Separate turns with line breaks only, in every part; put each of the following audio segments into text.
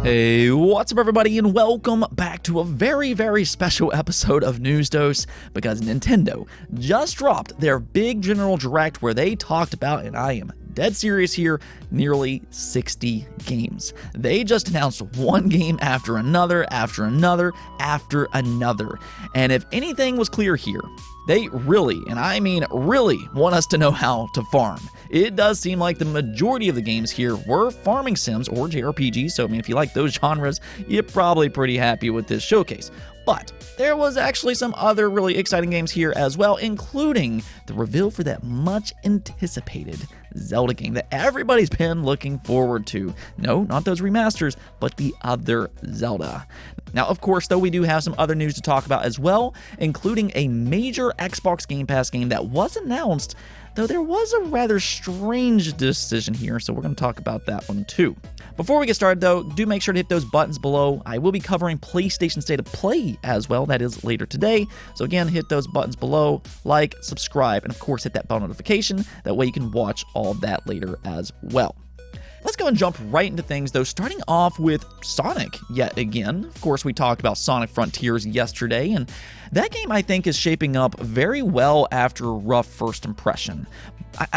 Hey, what's up everybody, and welcome back to a very special episode of News Dose, because Nintendo just dropped their big general direct where they talked about, and I am dead serious here, nearly 60 games. They just announced one game after another, and if anything was clear here, they really, and I mean really, want us to know how to farm. It does seem like the majority of the games here were farming sims or JRPGs, so I mean, if you like those genres, you're probably pretty happy with this showcase. But there was actually some other really exciting games here as well, including the reveal for that much anticipated Zelda game that everybody's been looking forward to. No, not those remasters, but the other Zelda. Now, of course, though, we do have some other news to talk about as well, including a major Xbox Game Pass game that was announced, though there was a rather strange decision here, so we're going to talk about that one too. Before we get started, though, do make sure to hit those buttons below. I will be covering PlayStation State of Play as well. That is later today. So again, hit those buttons below, like, subscribe, and of course hit that bell notification. That way you can watch all of that later as well. Let's go and jump right into things, though, starting off with Sonic yet again. Of course, we talked about Sonic Frontiers yesterday, and that game, I think, is shaping up very well after a rough first impression.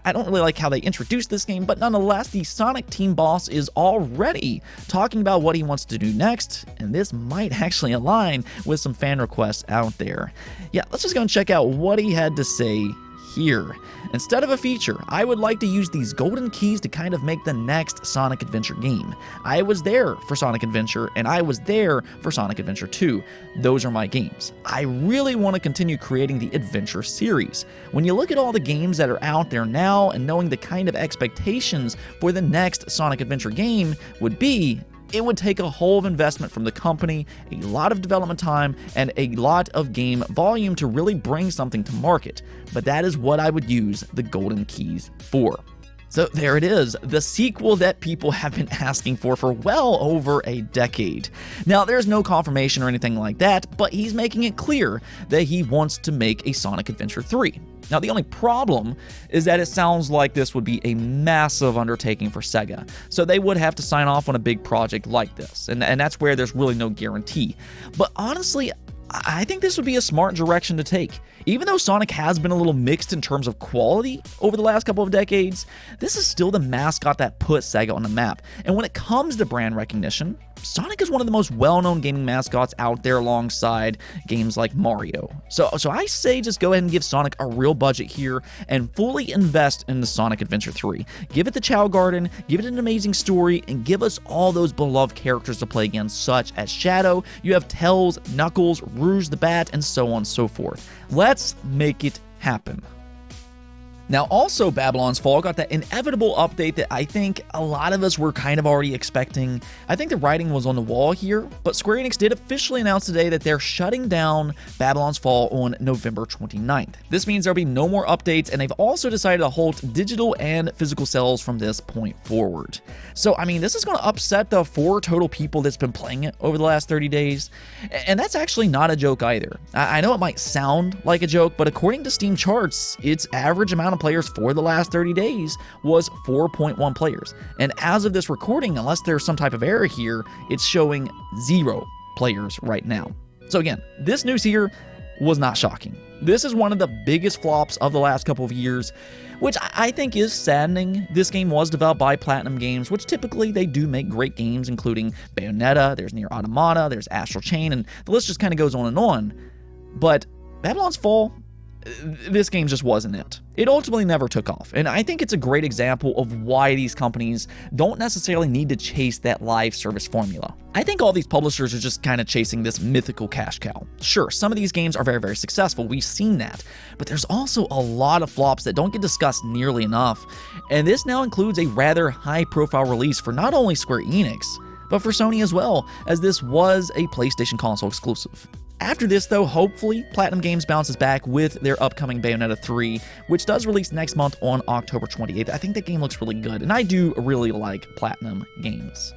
I don't really like how they introduced this game, but nonetheless, the Sonic team boss is already talking about what he wants to do next, and this might actually align with some fan requests out there. Yeah, let's just go and check out what he had to say here. Instead of a feature, I would like to use these golden keys to kind of make the next Sonic Adventure game. I was there for Sonic Adventure, and I was there for Sonic Adventure 2. Those are my games. I really want to continue creating the Adventure series. When you look at all the games that are out there now, and knowing the kind of expectations for the next Sonic Adventure game would be, it would take a whole of investment from the company, a lot of development time, and a lot of game volume to really bring something to market. But that is what I would use the golden keys for. So there it is, the sequel that people have been asking for well over a decade. Now, there's no confirmation or anything like that, but he's making it clear that he wants to make a Sonic Adventure 3. Now, the only problem is that it sounds like this would be a massive undertaking for Sega, so they would have to sign off on a big project like this, and that's where there's really no guarantee. But honestly, I think this would be a smart direction to take. Even though Sonic has been a little mixed in terms of quality over the last couple of decades, this is still the mascot that put Sega on the map. And when it comes to brand recognition, Sonic is one of the most well-known gaming mascots out there alongside games like Mario. So I say just go ahead and give Sonic a real budget here and fully invest in the Sonic Adventure 3. Give it the Chow Garden, give it an amazing story, and give us all those beloved characters to play against, such as Shadow, you have Tails, Knuckles, Rouge the Bat, and so on and so forth. Let's make it happen. Now, also, Babylon's Fall got that inevitable update that I think a lot of us were kind of already expecting. I think the writing was on the wall here, but Square Enix did officially announce today that they're shutting down Babylon's Fall on November 29th. This means there'll be no more updates, and they've also decided to halt digital and physical sales from this point forward. So, I mean, this is going to upset the 4 total people that's been playing it over the last 30 days, and that's actually not a joke either. I know it might sound like a joke, but according to Steam charts, its average amount of players for the last 30 days was 4.1 players. And as of this recording, unless there's some type of error here, it's showing 0 players right now. So again, this news here was not shocking. This is one of the biggest flops of the last couple of years, which I think is saddening. This game was developed by Platinum Games, which typically they do make great games, including Bayonetta, there's Nier Automata, there's Astral Chain, and the list just kind of goes on and on. But Babylon's Fall, this game just wasn't it. It ultimately never took off, and I think it's a great example of why these companies don't necessarily need to chase that live service formula. I think all these publishers are just kind of chasing this mythical cash cow. Sure, some of these games are very successful, we've seen that, but there's also a lot of flops that don't get discussed nearly enough, and this now includes a rather high-profile release for not only Square Enix, but for Sony as well, as this was a PlayStation console exclusive. After this, though, hopefully, Platinum Games bounces back with their upcoming Bayonetta 3, which does release next month on October 28th. I think that game looks really good, and I do really like Platinum Games.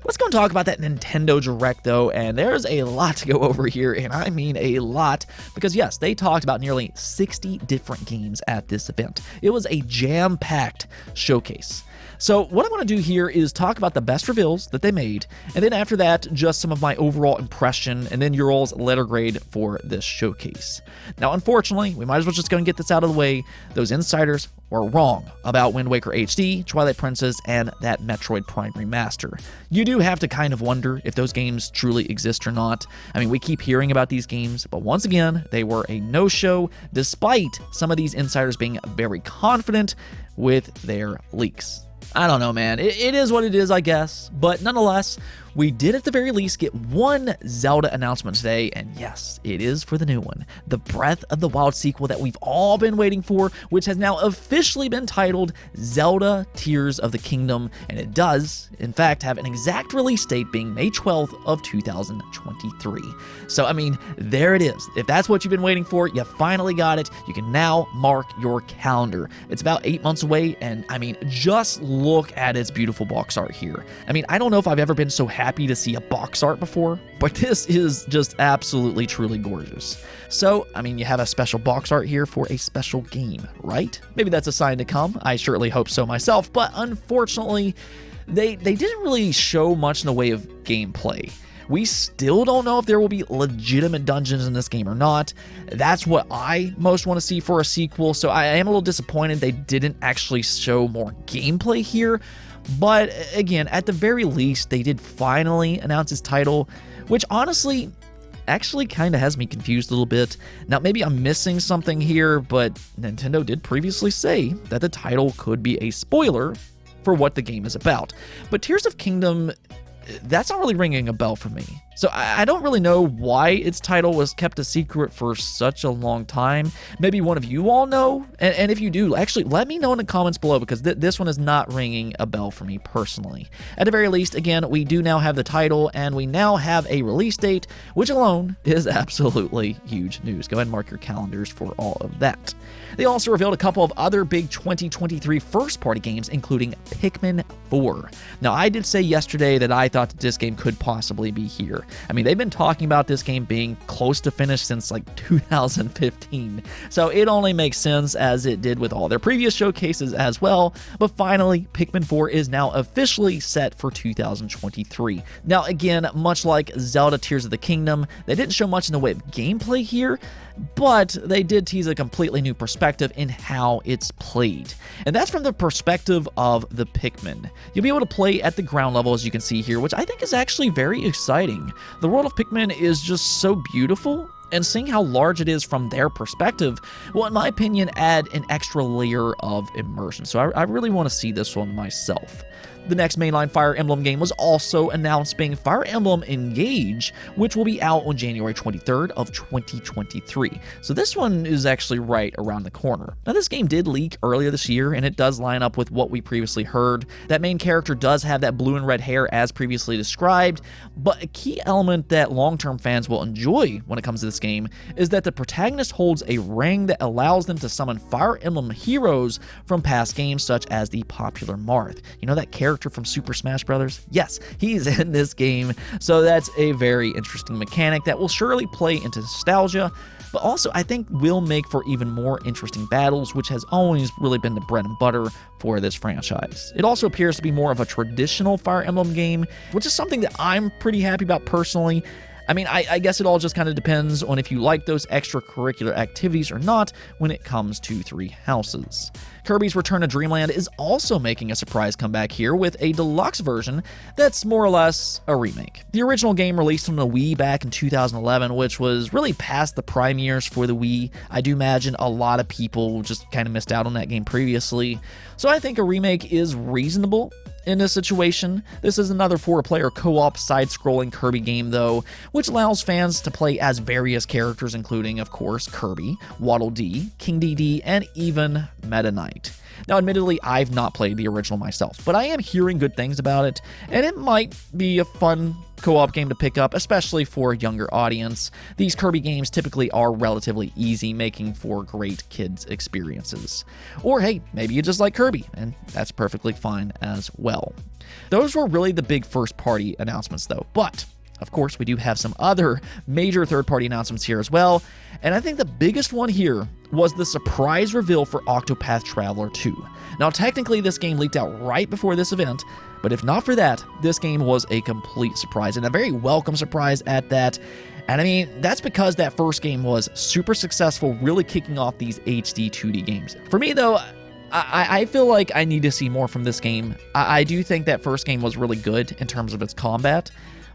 Let's go and talk about that Nintendo Direct, though, and there's a lot to go over here, and I mean a lot, because yes, they talked about nearly 60 different games at this event. It was a jam-packed showcase. So what I want to do here is talk about the best reveals that they made, and then after that, just some of my overall impression, and then your all's letter grade for this showcase. Now, unfortunately, we might as well just go and get this out of the way. Those insiders were wrong about Wind Waker HD, Twilight Princess, and that Metroid Prime Remaster. You do have to kind of wonder if those games truly exist or not. I mean, we keep hearing about these games, but once again, they were a no-show, despite some of these insiders being very confident with their leaks. I don't know, man. It is what it is, I guess. But nonetheless, we did at the very least get one Zelda announcement today, and yes, it is for the new one, the Breath of the Wild sequel that we've all been waiting for, which has now officially been titled Zelda Tears of the Kingdom, and it does, in fact, have an exact release date being May 12th of 2023. So, I mean, there it is. If that's what you've been waiting for, you finally got it. You can now mark your calendar. It's about 8 months away, and I mean, just look at its beautiful box art here. I mean, I don't know if I've ever been so happy to see a box art before, but this is just absolutely, truly gorgeous. So, I mean, you have a special box art here for a special game, right? Maybe that's a sign to come. I certainly hope so myself, but unfortunately, they didn't really show much in the way of gameplay. We still don't know if there will be legitimate dungeons in this game or not. That's what I most want to see for a sequel, so I am a little disappointed they didn't actually show more gameplay here. But again, at the very least, they did finally announce his title, which honestly actually kind of has me confused a little bit. Now, maybe I'm missing something here, but Nintendo did previously say that the title could be a spoiler for what the game is about. But Tears of Kingdom, that's not really ringing a bell for me. So I don't really know why its title was kept a secret for such a long time. Maybe one of you all know, and if you do, actually let me know in the comments below, because this one is not ringing a bell for me personally. At the very least, again, we do now have the title, and we now have a release date, which alone is absolutely huge news. Go ahead and mark your calendars for all of that. They also revealed a couple of other big 2023 first-party games, including Pikmin 4. Now, I did say yesterday that I thought that this game could possibly be here. I mean, they've been talking about this game being close to finished since like 2015, so it only makes sense, as it did with all their previous showcases as well. But finally, Pikmin 4 is now officially set for 2023. Now, again, much like Zelda Tears of the Kingdom, they didn't show much in the way of gameplay here, but they did tease a completely new perspective in how it's played. And that's from the perspective of the Pikmin. You'll be able to play at the ground level, as you can see here, which I think is actually very exciting. The world of Pikmin is just so beautiful, and seeing how large it is from their perspective will, in my opinion, add an extra layer of immersion. So I really want to see this one myself. The next mainline Fire Emblem game was also announced, being Fire Emblem Engage, which will be out on January 23rd of 2023. So this one is actually right around the corner. Now, this game did leak earlier this year, and it does line up with what we previously heard. That main character does have that blue and red hair as previously described, but a key element that long-term fans will enjoy when it comes to this game is that the protagonist holds a ring that allows them to summon Fire Emblem heroes from past games, such as the popular Marth. You know that character from Super Smash Bros? Yes, he's in this game, so that's a very interesting mechanic that will surely play into nostalgia, but also I think will make for even more interesting battles, which has always really been the bread and butter for this franchise. It also appears to be more of a traditional Fire Emblem game, which is something that I'm pretty happy about personally. I mean, I guess it all just kind of depends on if you like those extracurricular activities or not when it comes to Three Houses. Kirby's Return to Dreamland is also making a surprise comeback here with a deluxe version that's more or less a remake. The original game released on the Wii back in 2011, which was really past the prime years for the Wii. I do imagine a lot of people just kind of missed out on that game previously, so I think a remake is reasonable in this situation. This is another 4-player co-op side-scrolling Kirby game, though, which allows fans to play as various characters, including, of course, Kirby, Waddle Dee, King Dedede, and even Meta Knight. Now, admittedly, I've not played the original myself, but I am hearing good things about it, and it might be a fun co-op game to pick up, especially for a younger audience. These Kirby games typically are relatively easy, making for great kids experiences. Or hey, maybe you just like Kirby, and that's perfectly fine as well. Those were really the big first-party announcements, though, but Of course, we do have some other major third-party announcements here as well, and I think the biggest one here was the surprise reveal for Octopath Traveler 2. Now, technically, this game leaked out right before this event, but if not for that, this game was a complete surprise, and a very welcome surprise at that. And I mean, that's because that first game was super successful, really kicking off these HD 2D games. For me, though, I feel like I need to see more from this game. I do think that first game was really good in terms of its combat,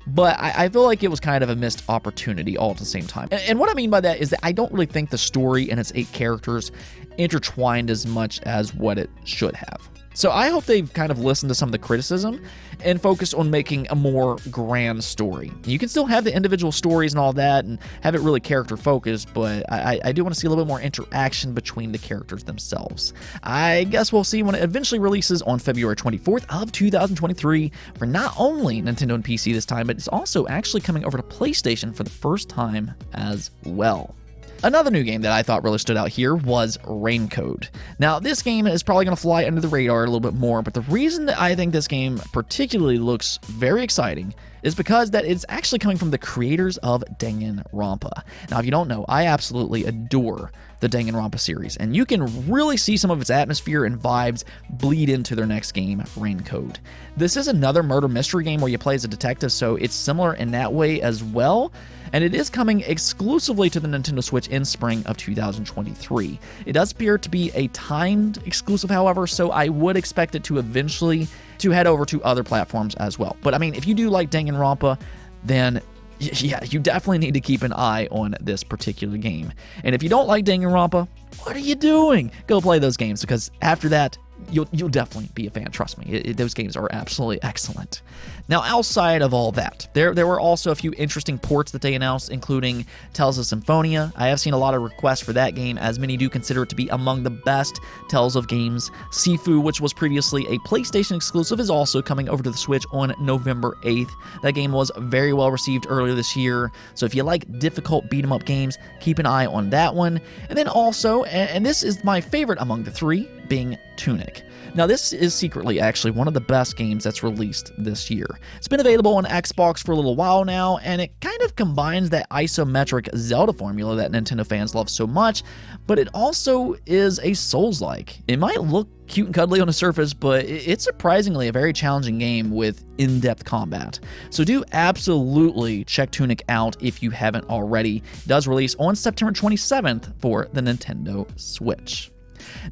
but I feel like it was kind of a missed opportunity all at the same time. And what I mean by that is that I don't really think the story and its 8 characters intertwined as much as what it should have. So I hope they've kind of listened to some of the criticism and focused on making a more grand story. You can still have the individual stories and all that and have it really character focused, but I do want to see a little bit more interaction between the characters themselves. I guess we'll see when it eventually releases on February 24th of 2023 for not only Nintendo and PC this time, but it's also actually coming over to PlayStation for the first time as well. Another new game that I thought really stood out here was Raincoat. Now, this game is probably going to fly under the radar a little bit more, but the reason that I think this game particularly looks very exciting is because that it's actually coming from the creators of Danganronpa. Now, if you don't know, I absolutely adore the Danganronpa series, and you can really see some of its atmosphere and vibes bleed into their next game, Raincoat. This is another murder mystery game where you play as a detective, so it's similar in that way as well, and it is coming exclusively to the Nintendo Switch in spring of 2023. It does appear to be a timed exclusive, however, so I would expect it to eventually to head over to other platforms as well. But I mean, if you do like Danganronpa, then yeah, you definitely need to keep an eye on this particular game. And if you don't like Danganronpa, what are you doing? Go play those games, because after that, you'll definitely be a fan, trust me. Those games are absolutely excellent. Now, outside of all that, there were also a few interesting ports that they announced, including Tales of Symphonia. I have seen a lot of requests for that game, as many do consider it to be among the best Tales of games. Sifu, which was previously a PlayStation exclusive, is also coming over to the Switch on November 8th. That game was very well received earlier this year, so if you like difficult beat-em-up games, keep an eye on that one. And then also, and this is my favorite among the three, being Tunic. Now, this is secretly actually one of the best games that's released this year. It's been available on Xbox for a little while now, and it kind of combines that isometric Zelda formula that Nintendo fans love so much, but it also is a Souls-like. It might look cute and cuddly on the surface, but it's surprisingly a very challenging game with in-depth combat. So do absolutely check Tunic out if you haven't already. It does release on September 27th for the Nintendo Switch.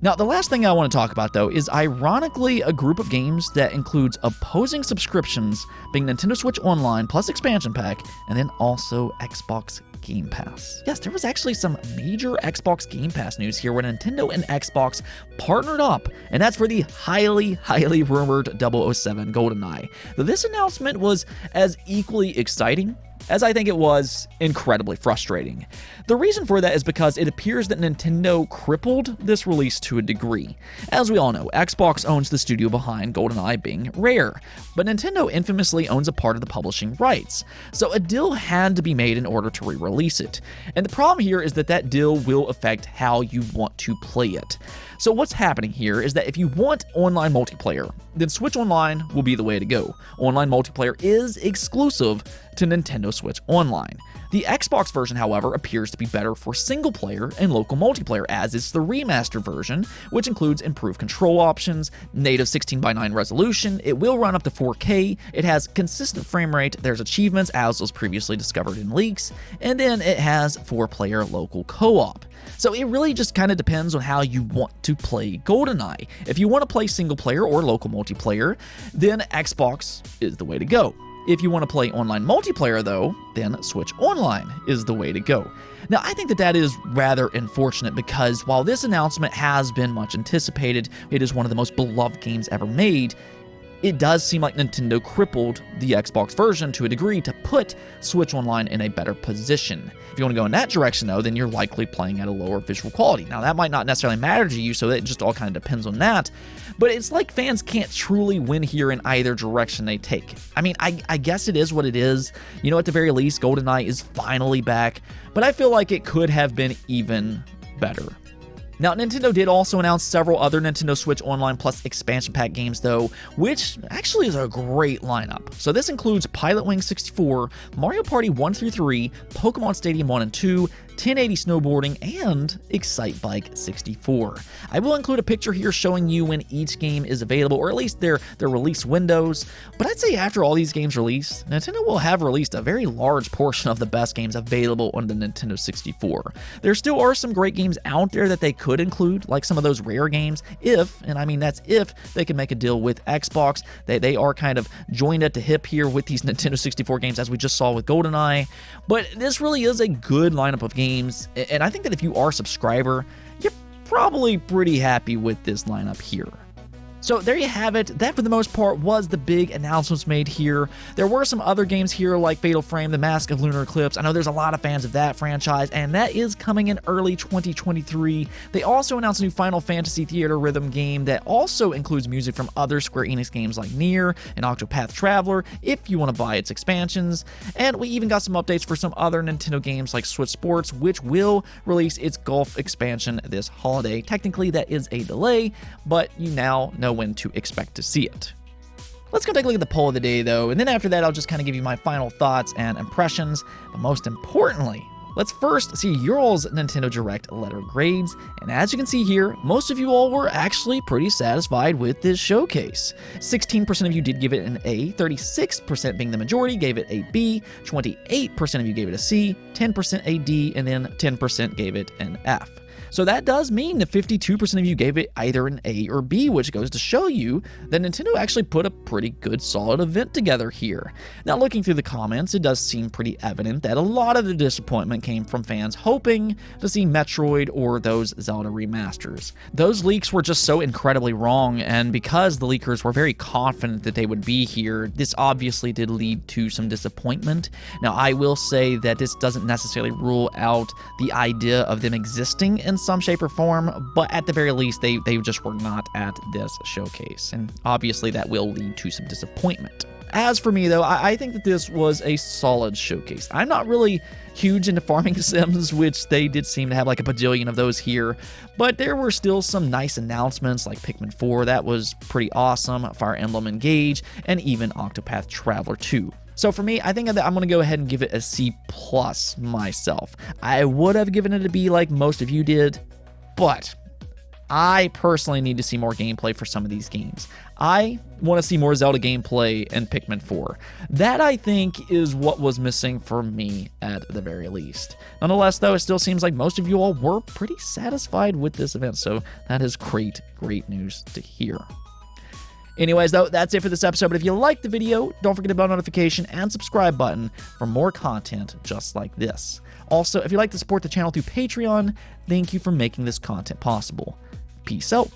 Now, the last thing I want to talk about, though, is ironically a group of games that includes opposing subscriptions, being Nintendo Switch Online plus expansion pack, and then also Xbox Game Pass. Yes, there was actually some major Xbox Game Pass news here where Nintendo and Xbox partnered up, and that's for the highly rumored 007 GoldenEye. Though this announcement was as equally exciting as I think it was incredibly frustrating. The reason for that is because it appears that Nintendo crippled this release to a degree. As we all know, Xbox owns the studio behind GoldenEye, being Rare, but Nintendo infamously owns a part of the publishing rights, so a deal had to be made in order to re-release it. And the problem here is that that deal will affect how you want to play it. So what's happening here is that if you want online multiplayer, then Switch Online will be the way to go. Online multiplayer is exclusive to Nintendo Switch Online. The Xbox version, however, appears to be better for single player and local multiplayer, as is the remaster version, which includes improved control options, native 16:9 resolution, it will run up to 4K, it has consistent frame rate, there's achievements as was previously discovered in leaks, and then it has 4-player local co-op. So it really just kind of depends on how you want to play GoldenEye. If you want to play single player or local multiplayer, then Xbox is the way to go. If you want to play online multiplayer, though, then Switch Online is the way to go. Now, I think that is rather unfortunate because while this announcement has been much anticipated, it is one of the most beloved games ever made, it does seem like Nintendo crippled the Xbox version to a degree to put Switch Online in a better position. If you want to go in that direction, though, then you're likely playing at a lower visual quality. Now, that might not necessarily matter to you, so it just all kind of depends on that. But it's like fans can't truly win here in either direction they take. I mean, I guess it is what it is. You know, at the very least, GoldenEye is finally back, but I feel like it could have been even better. Now, Nintendo did also announce several other Nintendo Switch Online Plus expansion pack games, though, which actually is a great lineup. So this includes Pilot Wing 64, Mario Party 1 through 3, Pokemon Stadium 1 and 2, 1080 Snowboarding, and Excite Bike 64. I will include a picture here showing you when each game is available, or at least their release windows, but I'd say after all these games release, Nintendo will have released a very large portion of the best games available on the Nintendo 64. There still are some great games out there that they could include, like some of those rare games, if, and I mean that's if, they can make a deal with Xbox. They are kind of joined at the hip here with these Nintendo 64 games, as we just saw with Goldeneye, but this really is a good lineup of games, and I think that if you are a subscriber, you're probably pretty happy with this lineup here. So there you have it. That, for the most part, was the big announcements made here. There were some other games here like Fatal Frame, The Mask of Lunar Eclipse. I know there's a lot of fans of that franchise, and that is coming in early 2023. They also announced a new Final Fantasy Theater Rhythm game that also includes music from other Square Enix games like Nier and Octopath Traveler, if you want to buy its expansions. And we even got some updates for some other Nintendo games like Switch Sports, which will release its Golf expansion this holiday. Technically, that is a delay, but you now know when to expect to see it. Let's go take a look at the poll of the day, though, and then after that I'll just kind of give you my final thoughts and impressions, but most importantly, let's first see your all's Nintendo Direct letter grades, and as you can see here, most of you all were actually pretty satisfied with this showcase. 16% of you did give it an A, 36% being the majority gave it a B, 28% of you gave it a C, 10% a D, and then 10% gave it an F. So that does mean that 52% of you gave it either an A or B, which goes to show you that Nintendo actually put a pretty good solid event together here. Now, looking through the comments, it does seem pretty evident that a lot of the disappointment came from fans hoping to see Metroid or those Zelda remasters. Those leaks were just so incredibly wrong, and because the leakers were very confident that they would be here, this obviously did lead to some disappointment. Now, I will say that this doesn't necessarily rule out the idea of them existing in some shape or form, but at the very least, they just were not at this showcase, and obviously that will lead to some disappointment. As for me, though, I think that this was a solid showcase. I'm not really huge into farming sims, which they did seem to have like a bajillion of those here, but there were still some nice announcements like Pikmin 4, that was pretty awesome, Fire Emblem Engage, and even Octopath Traveler 2. So for me, I think that I'm going to go ahead and give it a C+ myself. I would have given it a B like most of you did, but I personally need to see more gameplay for some of these games. I want to see more Zelda gameplay in Pikmin 4. That, I think, is what was missing for me at the very least. Nonetheless, though, it still seems like most of you all were pretty satisfied with this event, so that is great news to hear. Anyways, though, that's it for this episode, but if you liked the video, don't forget the bell notification and subscribe button for more content just like this. Also, if you'd like to support the channel through Patreon, thank you for making this content possible. Peace out.